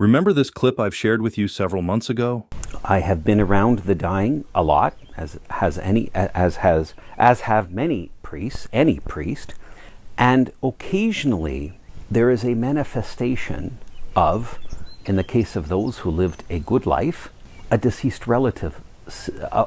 Remember this clip I've shared with you several months ago? I have been around the dying a lot, as have many priests, any priest, and occasionally there is a manifestation of, in the case of those who lived a good life, a deceased relative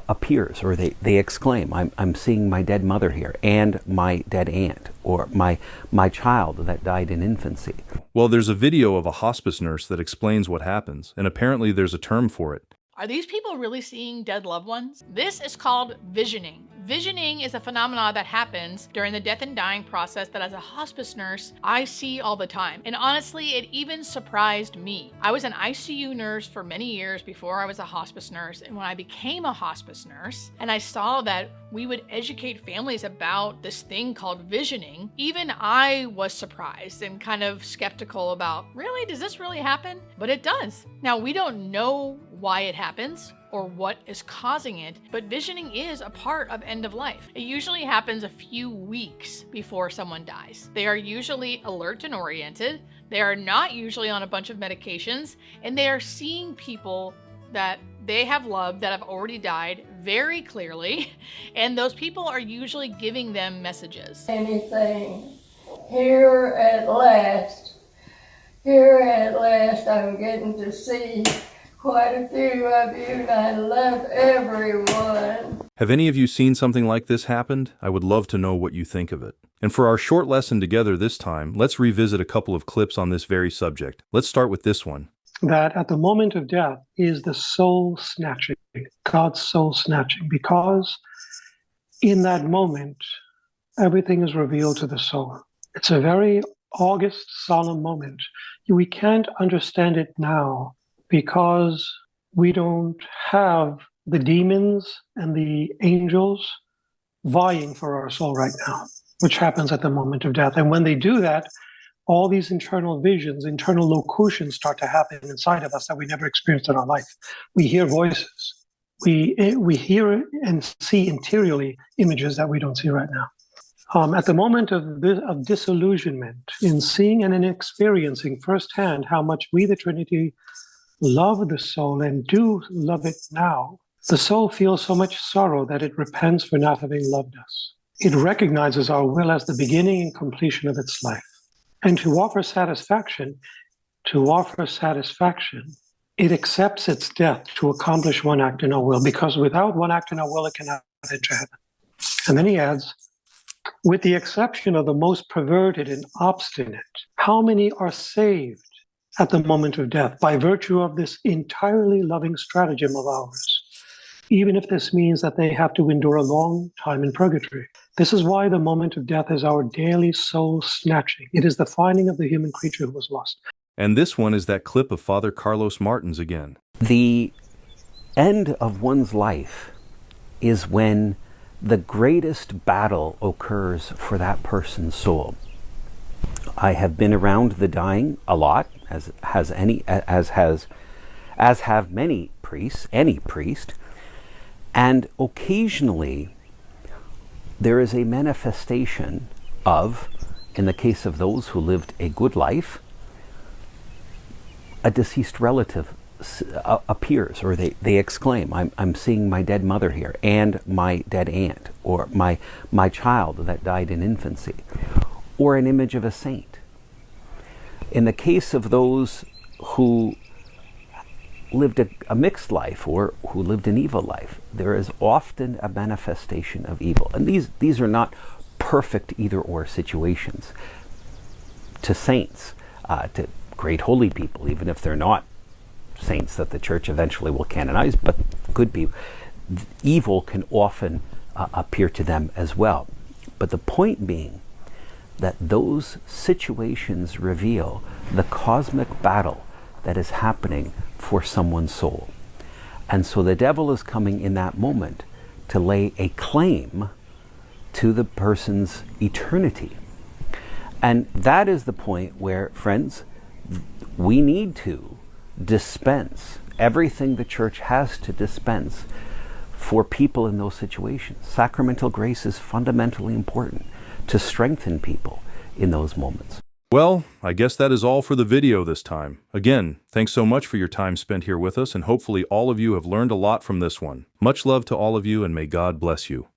appears, or they exclaim, I'm seeing my dead mother here, and my dead aunt, or my child that died in infancy. Well, there's a video of a hospice nurse that explains what happens, and apparently there's a term for it. Are these people really seeing dead loved ones? This is called visioning. Visioning is a phenomenon that happens during the death and dying process that as a hospice nurse, I see all the time. And honestly, it even surprised me. I was an ICU nurse for many years before I was a hospice nurse. And when I became a hospice nurse and I saw that we would educate families about this thing called visioning, even I was surprised and kind of skeptical about, really, does this really happen? But it does. Now, we don't know why it happens or what is causing it, but visioning is a part of end of life. It usually happens a few weeks before someone dies. They are usually alert and oriented. They are not usually on a bunch of medications, and they are seeing people that they have loved that have already died very clearly, and those people are usually giving them messages. Anything. Here at last, I'm getting to see quite a few of you, and I love everyone. Have any of you seen something like this happen? I would love to know what you think of it. And for our short lesson together this time, let's revisit a couple of clips on this very subject. Let's start with this one. That at the moment of death is the soul snatching, God's soul snatching, because in that moment, everything is revealed to the soul. It's a very august, solemn moment. We can't understand it now because we don't have the demons and the angels vying for our soul right now, which happens at the moment of death. And when they do that, all these internal visions, internal locutions start to happen inside of us that we never experienced in our life. We hear voices. We hear and see interiorly images that we don't see right now. At the moment of disillusionment, in seeing and in experiencing firsthand how much we, the Trinity, love the soul and do love it now, the soul feels so much sorrow that it repents for not having loved us. It recognizes our will as the beginning and completion of its life. And to offer satisfaction, it accepts its death to accomplish one act in our will, because without one act in our will, it cannot enter heaven. And then he adds, with the exception of the most perverted and obstinate, how many are saved at the moment of death by virtue of this entirely loving stratagem of ours, even if this means that they have to endure a long time in purgatory? This is why the moment of death is our daily soul snatching. It is the finding of the human creature who was lost. And this one is that clip of Father Carlos Martins again. The end of one's life is when the greatest battle occurs for that person's soul. I have been around the dying a lot, as have many priests, any priest, and occasionally there is a manifestation of, in the case of those who lived a good life, a deceased relative appears, or they exclaim, I'm seeing my dead mother here, and my dead aunt, or my child that died in infancy, or an image of a saint. In the case of those who lived a mixed life, or who lived an evil life, there is often a manifestation of evil. And these are not perfect either-or situations. To saints, to great holy people, even if they're not saints that the church eventually will canonize, but good people, evil can often appear to them as well. But the point being that those situations reveal the cosmic battle that is happening for someone's soul. And so the devil is coming in that moment to lay a claim to the person's eternity. And that is the point where, friends, we need to dispense everything the church has to dispense for people in those situations. Sacramental grace is fundamentally important to strengthen people in those moments. Well, I guess that is all for the video this time. Again, thanks so much for your time spent here with us, and hopefully all of you have learned a lot from this one. Much love to all of you, and may God bless you.